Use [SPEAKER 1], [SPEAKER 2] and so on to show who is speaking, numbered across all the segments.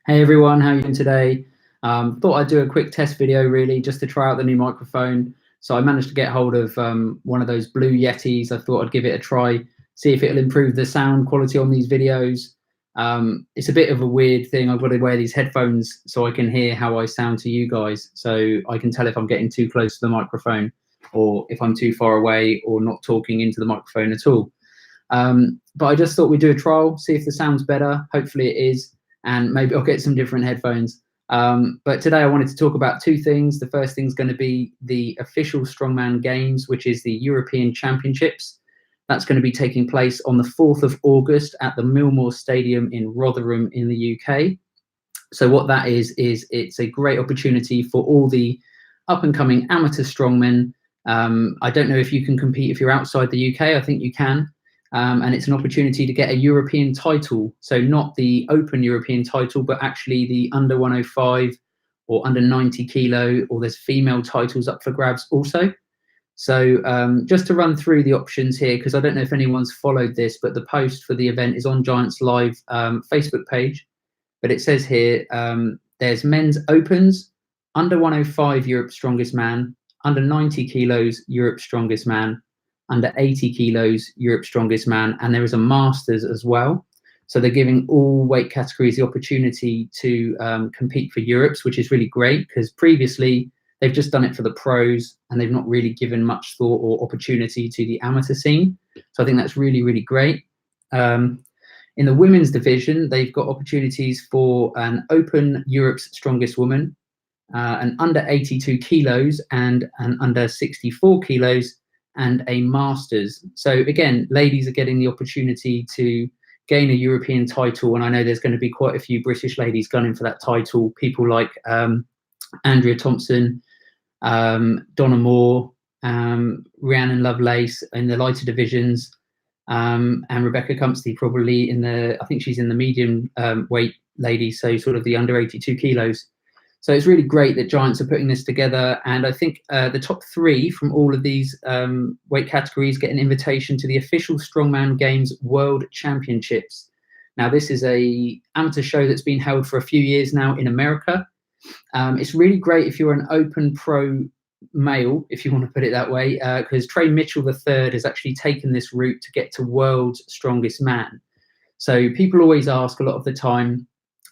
[SPEAKER 1] Hey everyone, how are you doing today? Thought I'd do a quick test video really just to try out the new microphone. So I managed to get hold of one of those Blue Yetis. I thought I'd give it a try, see if it'll improve the sound quality on these videos. It's a bit of a weird thing. I've got to wear these headphones so I can hear how I sound to you guys. So I can tell if I'm getting too close to the microphone or if I'm too far away or not talking into the microphone at all. But I just thought we'd do a trial, see if the sound's better. Hopefully it is, and maybe I'll get some different headphones. But today I wanted to talk about two things. The first thing is going to be the official Strongman Games, which is the European Championships. That's going to be taking place on the 4th of August at the Millmoor Stadium in Rotherham in the UK. So what that is it's a great opportunity for all the up-and-coming amateur strongmen. I don't know if you can compete if you're outside the UK. I think you can. And it's an opportunity to get a European title. So not the open European title, but actually the under 105 or under 90 kilo, or there's female titles up for grabs also. So just to run through the options here, because I don't know if anyone's followed this, but the post for the event is on Giants Live Facebook page. But it says here, there's men's opens, under 105 Europe's strongest man, under 90 kilos Europe's strongest man, under 80 kilos Europe's strongest man, and there is a masters as well. So they're giving all weight categories the opportunity to compete for Europe's, which is really great, because previously they've just done it for the pros and they've not really given much thought or opportunity to the amateur scene. So I think that's really, really great. In the women's division, they've got opportunities for an open Europe's strongest woman, an under 82 kilos and an under 64 kilos, and a masters. So again, ladies are getting the opportunity to gain a European title, and I know there's going to be quite a few British ladies gunning for that title. People like Andrea Thompson, Donna Moore, Rhiannon Lovelace in the lighter divisions, and Rebecca Cumpsty probably in the, I think she's in the medium weight lady, so sort of the under 82 kilos. So it's really great that Giants are putting this together, and I think the top three from all of these weight categories get an invitation to the official Strongman Games World Championships. Now, this is a amateur show that's been held for a few years now in America. It's really great if you're an open pro male, if you want to put it that way, because Trey Mitchell III has actually taken this route to get to world's strongest man. So people always ask a lot of the time,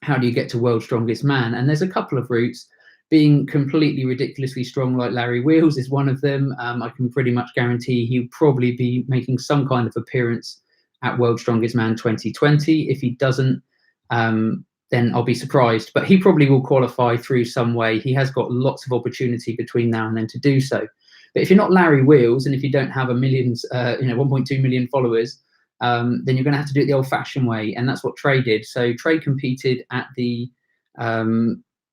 [SPEAKER 1] how do you get to world's strongest man? And there's a couple of routes. Being completely ridiculously strong like Larry Wheels is one of them. I can pretty much guarantee he'll probably be making some kind of appearance at World's Strongest Man 2020. If he doesn't, then I'll be surprised. But he probably will qualify through some way. He has got lots of opportunity between now and then to do so. But if you're not Larry Wheels, and if you don't have 1.2 million followers, then you're going to have to do it the old-fashioned way, and that's what Trey did. So Trey competed at the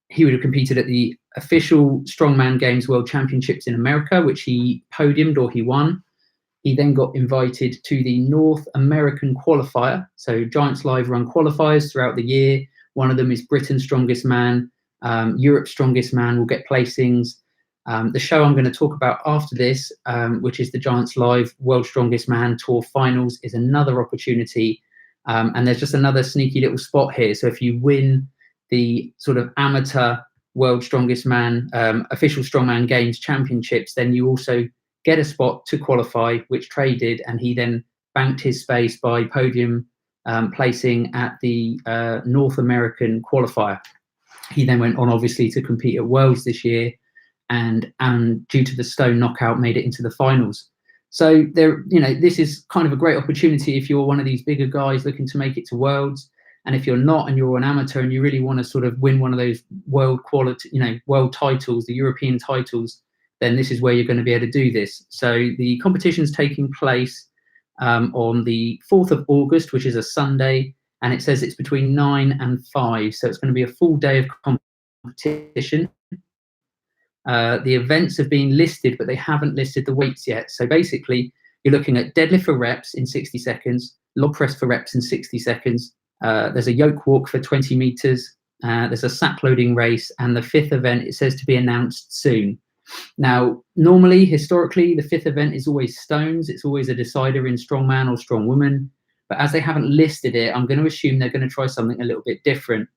[SPEAKER 1] he would have competed at the official Strongman Games World Championships in America, which he podiumed or he won. He then got invited to the North American qualifier. So Giants Live run qualifiers throughout the year. One of them is Britain's Strongest Man. Europe's Strongest Man will get placings. The show I'm going to talk about after this, which is the Giants Live World Strongest Man Tour Finals, is another opportunity. And there's just another sneaky little spot here. So if you win the sort of amateur World Strongest Man, official Strongman Games Championships, then you also get a spot to qualify, which Trey did. And he then banked his space by podium placing at the North American qualifier. He then went on, obviously, to compete at Worlds this year. And due to the stone knockout, made it into the finals. So this is kind of a great opportunity if you're one of these bigger guys looking to make it to Worlds. And if you're not, and you're an amateur and you really want to sort of win one of those world quality, world titles, the European titles, then this is where you're going to be able to do this. So the competition's taking place on the 4th of August, which is a Sunday, and it says it's between 9 and 5. So it's going to be a full day of competition. The events have been listed, but they haven't listed the weights yet. So basically, you're looking at deadlift for reps in 60 seconds, log press for reps in 60 seconds. There's a yoke walk for 20 meters. There's a sack loading race. And the fifth event, it says to be announced soon. Now, normally, historically, the fifth event is always stones. It's always a decider in strongman or strong woman. But as they haven't listed it, I'm going to assume they're going to try something a little bit different.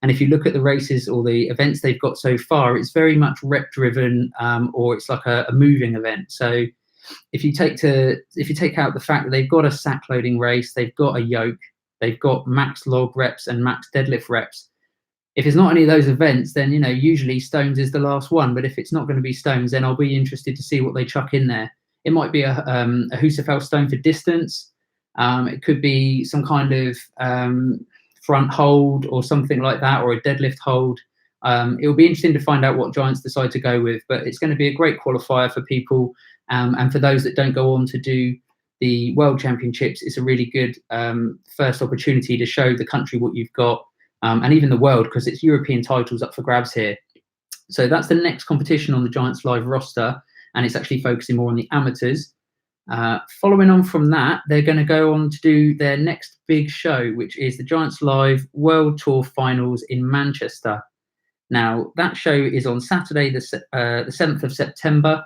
[SPEAKER 1] And if you look at the races or the events they've got so far, it's very much rep driven, or it's like a moving event. So if you take out the fact that they've got a sack loading race, they've got a yoke, they've got max log reps and max deadlift reps. If it's not any of those events, then usually stones is the last one. But if it's not going to be stones, then I'll be interested to see what they chuck in there. It might be a Husafell stone for distance. It could be some kind of front hold or something like that, or a deadlift hold. It will be interesting to find out what giants decide to go with, but it's going to be a great qualifier for people. And for those that don't go on to do the World Championships, it's a really good first opportunity to show the country what you've got, and even the world, because it's European titles up for grabs here. So that's the next competition on the Giants Live roster, and it's actually focusing more on the amateurs. Following on from that, they're going to go on to do their next big show, which is the Giants Live World Tour Finals in Manchester. Now, that show is on Saturday, the 7th of September,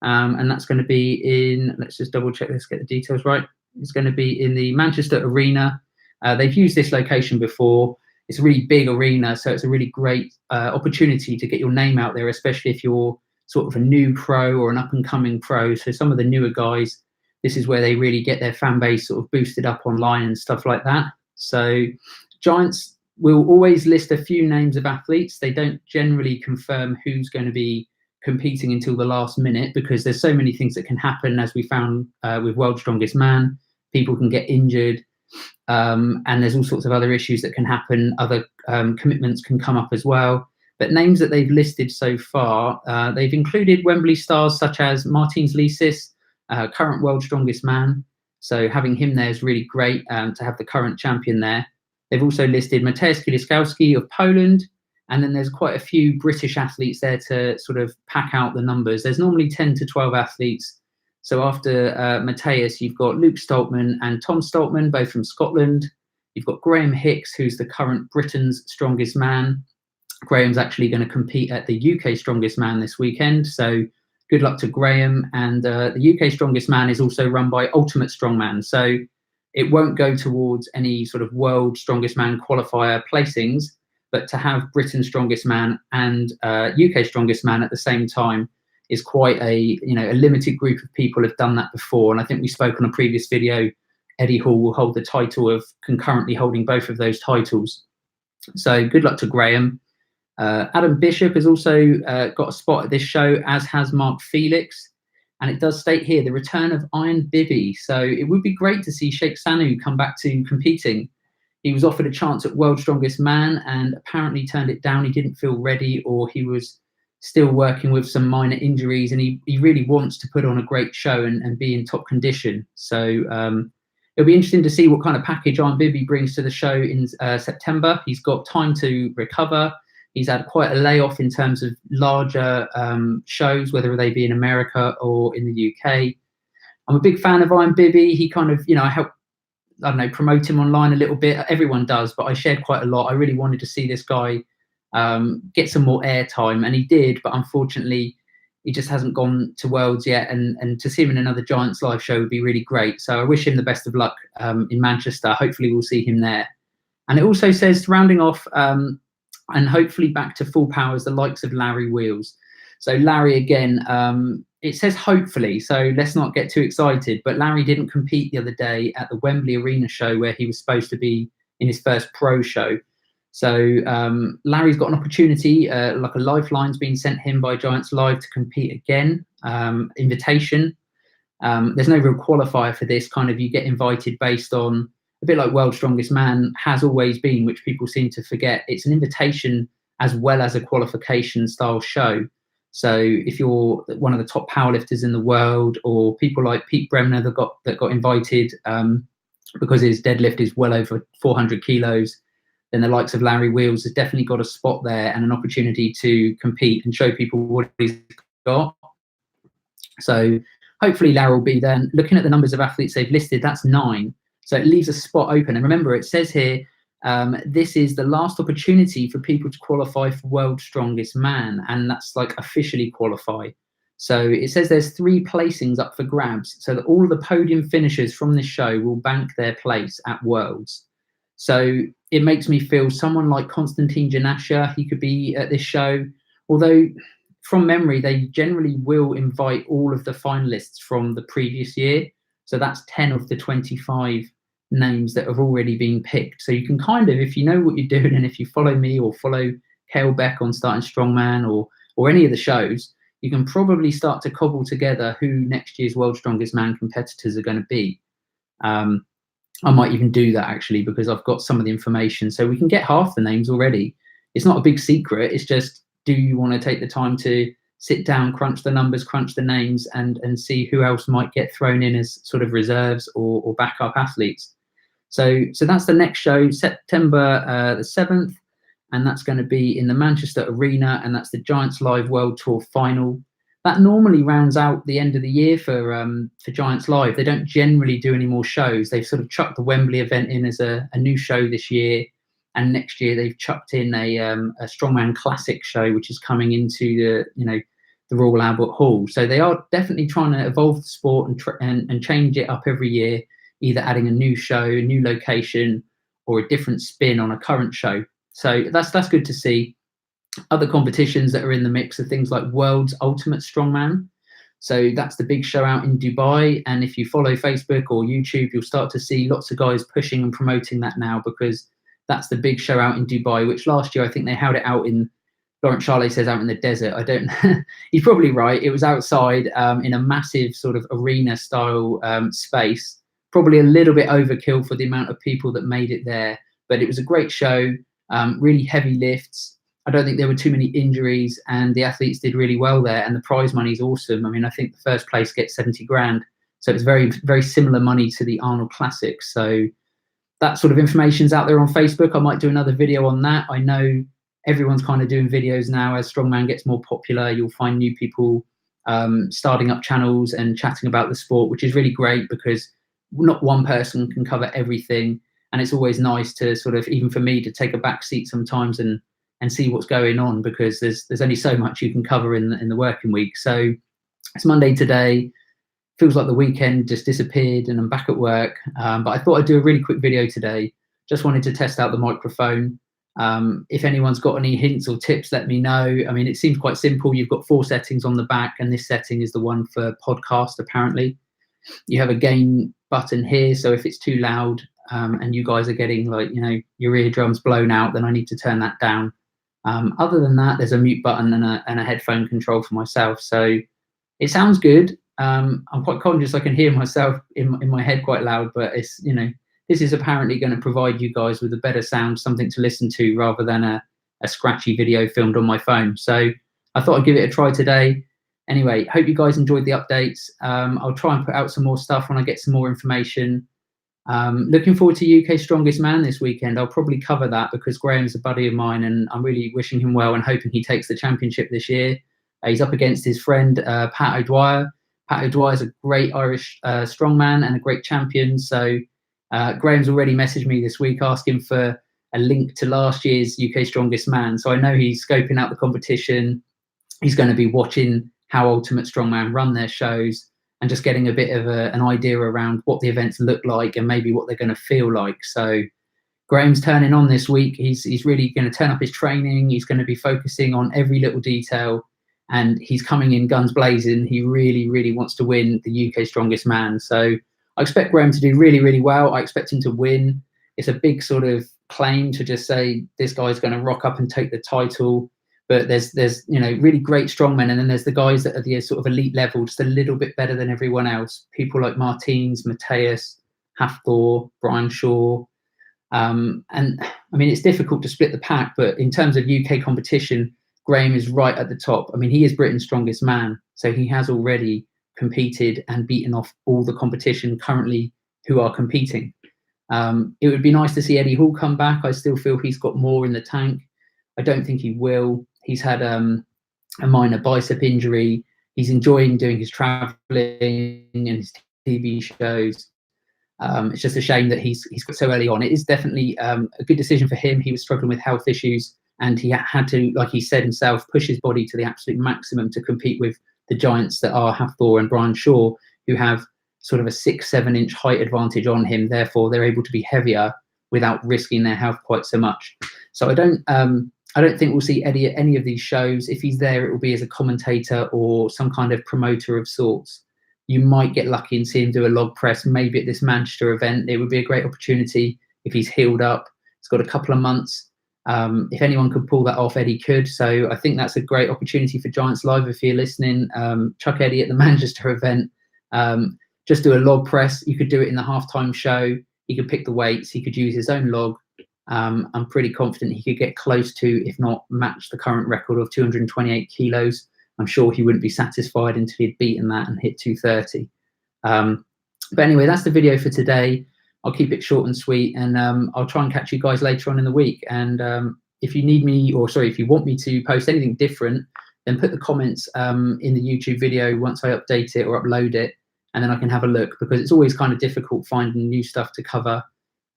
[SPEAKER 1] and that's going to be in, let's just double check, let's get the details right. It's going to be in the Manchester Arena. They've used this location before. It's a really big arena, so it's a really great opportunity to get your name out there, especially if you're sort of a new pro or an up-and-coming pro. So some of the newer guys, this is where they really get their fan base sort of boosted up online and stuff like that. So Giants will always list a few names of athletes. They don't generally confirm who's going to be competing until the last minute, because there's so many things that can happen, as we found with World's Strongest Man. People can get injured. And there's all sorts of other issues that can happen. Other commitments can come up as well. But names that they've listed so far, they've included Wembley stars such as Martins Lisis, current World's Strongest Man. So having him there is really great, to have the current champion there. They've also listed Mateusz Kieliszkowski of Poland. And then there's quite a few British athletes there to sort of pack out the numbers. There's normally 10 to 12 athletes. So after Mateusz, you've got Luke Stoltman and Tom Stoltman, both from Scotland. You've got Graham Hicks, who's the current Britain's strongest man. Graham's actually going to compete at the UK Strongest Man this weekend. So good luck to Graham. And the UK Strongest Man is also run by Ultimate Strongman. So it won't go towards any sort of World Strongest Man qualifier placings, but to have Britain's Strongest Man and UK Strongest Man at the same time is quite a limited group of people have done that before. And I think we spoke on a previous video, Eddie Hall will hold the title of concurrently holding both of those titles. So good luck to Graham. Adam Bishop has also got a spot at this show, as has Mark Felix. And it does state here the return of Iron Bibi. So it would be great to see Sheikh Sanu come back to competing. He was offered a chance at World's Strongest Man and apparently turned it down. He didn't feel ready, or he was still working with some minor injuries, and he really wants to put on a great show and be in top condition. So it'll be interesting to see what kind of package Iron Bibi brings to the show in September. He's got time to recover. He's had quite a layoff in terms of larger shows, whether they be in America or in the UK. I'm a big fan of Iron Bibi. He kind of, I help, promote him online a little bit. Everyone does, but I shared quite a lot. I really wanted to see this guy get some more airtime, and he did, but unfortunately he just hasn't gone to Worlds yet, and to see him in another Giants Live show would be really great. So I wish him the best of luck in Manchester. Hopefully we'll see him there. And it also says, rounding off and hopefully back to full powers, the likes of Larry Wheels. So Larry, again, it says hopefully, so let's not get too excited, but Larry didn't compete the other day at the Wembley Arena show where he was supposed to be in his first pro show. So Larry's got an opportunity, like a lifeline's been sent him by Giants Live to compete again, invitation. There's no real qualifier for this, kind of you get invited based on, a bit like World's Strongest Man has always been, which people seem to forget. It's an invitation as well as a qualification style show. So if you're one of the top powerlifters in the world, or people like Pete Bremner that got invited because his deadlift is well over 400 kilos, then the likes of Larry Wheels has definitely got a spot there and an opportunity to compete and show people what he's got. So hopefully Larry will be there. And looking at the numbers of athletes they've listed, that's 9. So it leaves a spot open. And remember, it says here, this is the last opportunity for people to qualify for World's Strongest Man. And that's like officially qualify. So it says there's 3 placings up for grabs, so that all of the podium finishers from this show will bank their place at Worlds. So it makes me feel someone like Konstantin Janasha, he could be at this show. Although from memory, they generally will invite all of the finalists from the previous year. So that's 10 of the 25 names that have already been picked. So you can kind of, if you know what you're doing, and if you follow me or follow Cale Beck on Starting Strongman or any of the shows, you can probably start to cobble together who next year's World's Strongest Man competitors are going to be. I might even do that actually, because I've got some of the information. So we can get half the names already. It's not a big secret. It's just, do you want to take the time to sit down, crunch the numbers, crunch the names, and see who else might get thrown in as sort of reserves or backup athletes? So that's the next show, September the 7th, and that's going to be in the Manchester Arena, and that's the Giants Live World Tour final. That normally rounds out the end of the year for Giants Live. They don't generally do any more shows. They've sort of chucked the Wembley event in as a new show this year, and next year they've chucked in a Strongman Classic show, which is coming into the Royal Albert Hall. So they are definitely trying to evolve the sport and change it up every year, either adding a new show, a new location, or a different spin on a current show. So that's good to see. Other competitions that are in the mix are things like World's Ultimate Strongman. So that's the big show out in Dubai. And if you follow Facebook or YouTube, you'll start to see lots of guys pushing and promoting that now, because that's the big show out in Dubai, which last year I think they held it out in, Laurent Charlet says out in the desert. I don't, he's probably right. It was outside in a massive sort of arena style space, probably a little bit overkill for the amount of people that made it there. But it was a great show, really heavy lifts. I don't think there were too many injuries, and the athletes did really well there. And the prize money is awesome. I mean, I think the first place gets 70 grand. So it's very, very similar money to the Arnold Classic. So that sort of information's out there on Facebook. I might do another video on that. I know everyone's kind of doing videos now. As Strongman gets more popular, you'll find new people starting up channels and chatting about the sport, which is really great, because not one person can cover everything. And it's always nice to sort of, even for me, to take a back seat sometimes and see what's going on, because there's only so much you can cover in the working week. So it's Monday today. Feels like the weekend just disappeared and I'm back at work. But I thought I'd do a really quick video today. Just wanted to test out the microphone. If anyone's got any hints or tips, let me know. I mean, it seems quite simple. You've got 4 settings on the back, and this setting is the one for podcast, apparently. You have a gain button here. So if it's too loud and you guys are getting your eardrums blown out, then I need to turn that down. Other than that, there's a mute button and a headphone control for myself. So it sounds good. I'm quite conscious I can hear myself in my head quite loud, but it's, this is apparently going to provide you guys with a better sound, something to listen to, rather than a scratchy video filmed on my phone. So I thought I'd give it a try today. Anyway, hope you guys enjoyed the updates. I'll try and put out some more stuff when I get some more information. Looking forward to UK Strongest Man this weekend. I'll probably cover that, because Graham's a buddy of mine and I'm really wishing him well and hoping he takes the championship this year. He's up against his friend Pat O'Dwyer. Pat O'Dwyer is a great Irish strongman and a great champion. So Graham's already messaged me this week asking for a link to last year's UK Strongest Man. So I know he's scoping out the competition. He's going to be watching how Ultimate Strongman run their shows and just getting a bit of an idea around what the events look like and maybe what they're going to feel like. So Graham's turning on this week. He's really going to turn up his training. He's going to be focusing on every little detail, and he's coming in guns blazing. He really, really wants to win the UK Strongest Man. So I expect Graham to do really, really well. I expect him to win. It's a big sort of claim to just say this guy's going to rock up and take the title. But there's really great strongmen, and then there's the guys that are the sort of elite level, just a little bit better than everyone else. People like Martins, Mateus, Hafthor, Brian Shaw. And I mean, it's difficult to split the pack, but in terms of UK competition, Graham is right at the top. I mean, he is Britain's strongest man, so he has already competed and beaten off all the competition currently who are competing. It would be nice to see Eddie Hall come back. I still feel he's got more in the tank. I don't think he will. He's had a minor bicep injury. He's enjoying doing his traveling and his TV shows. It's just a shame that he's got so early on. It is definitely a good decision for him. He was struggling with health issues, and he had to, like he said himself, push his body to the absolute maximum to compete with the giants that are Hafthor and Brian Shaw, who have sort of a 6-7 inch height advantage on him. Therefore, they're able to be heavier. without risking their health quite so much. So I don't think we'll see Eddie at any of these shows. If he's there, it will be as a commentator or some kind of promoter of sorts. You might get lucky and see him do a log press, maybe at this Manchester event. It would be a great opportunity if he's healed up. He's got a couple of months. If anyone could pull that off, Eddie could. So I think that's a great opportunity for Giants Live. If you're listening, chuck Eddie at the Manchester event. Just do a log press. You could do it in the halftime show. He could pick the weights. He could use his own log. I'm pretty confident he could get close to, if not match, the current record of 228 kilos. I'm sure he wouldn't be satisfied until he'd beaten that and hit 230. But anyway, that's the video for today. I'll keep it short and sweet, and I'll try and catch you guys later on in the week. And if you need me, or sorry, if you want me to post anything different, then put the comments in the YouTube video once I update it or upload it, and then I can have a look, because it's always kind of difficult finding new stuff to cover.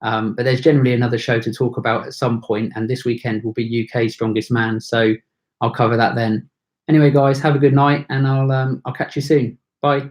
[SPEAKER 1] But there's generally another show to talk about at some point, and this weekend will be UK Strongest Man, so I'll cover that then. Anyway, guys, have a good night, and I'll catch you soon. Bye.